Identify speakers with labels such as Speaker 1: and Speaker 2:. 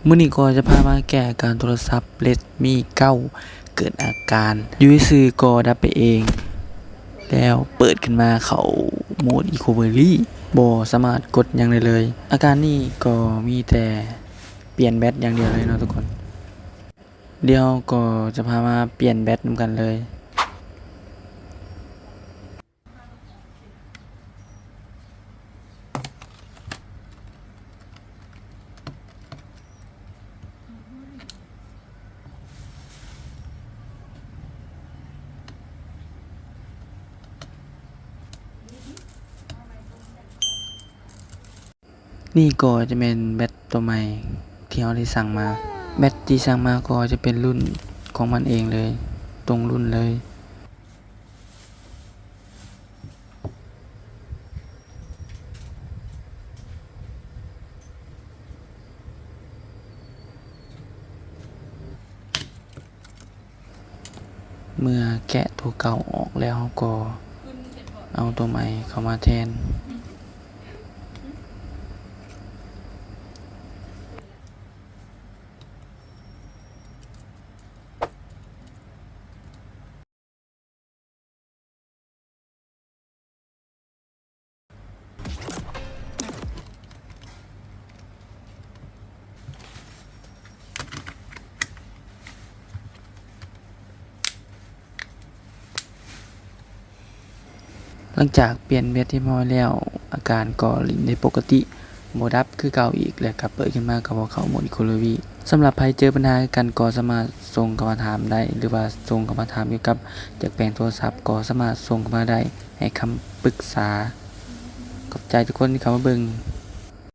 Speaker 1: มื้อนี้ก็จะพามาแก้อาการโทรศัพท์ Redmi 9เกิดอาการอยู่ซื่อๆก็ดับไปเอง แล้วเปิดขึ้นมาเข้าโหมด Recovery บ่สามารถกดหยังได้เลย อาการนี้ก็มีแต่เปลี่ยนแบตอย่างเดียวเลยเนาะทุกคน เดี๋ยวก็จะพามาเปลี่ยนแบตนำกันเลย นี่ก็จะเป็นแบตตัวใหม่ที่เราได้สั่งมา แบตที่สั่งมาก็จะเป็นรุ่นของมันเองเลย ตรงรุ่นเลย เมื่อแกะตัวเก่าออกแล้วก็เอาตัวใหม่เข้ามาแทน หลังจากเปลี่ยนแบตเรียบร้อยแล้ว อาการก็ลิ้นได้ปกติบ่ดับคือเก่าอีก แล้วก็เปิดขึ้นมาก็บ่เข้าโหมด Recovery สำหรับใครเจอปัญหาคือกันก็สามารถส่งเข้ามาถามได้ หรือว่าส่งเข้ามาถามเกี่ยวกับอยากแปลงโทรศัพท์ก็สามารถส่งเข้ามาได้ให้คำปรึกษา ขอบใจทุกคนที่เข้ามาเบิ่ง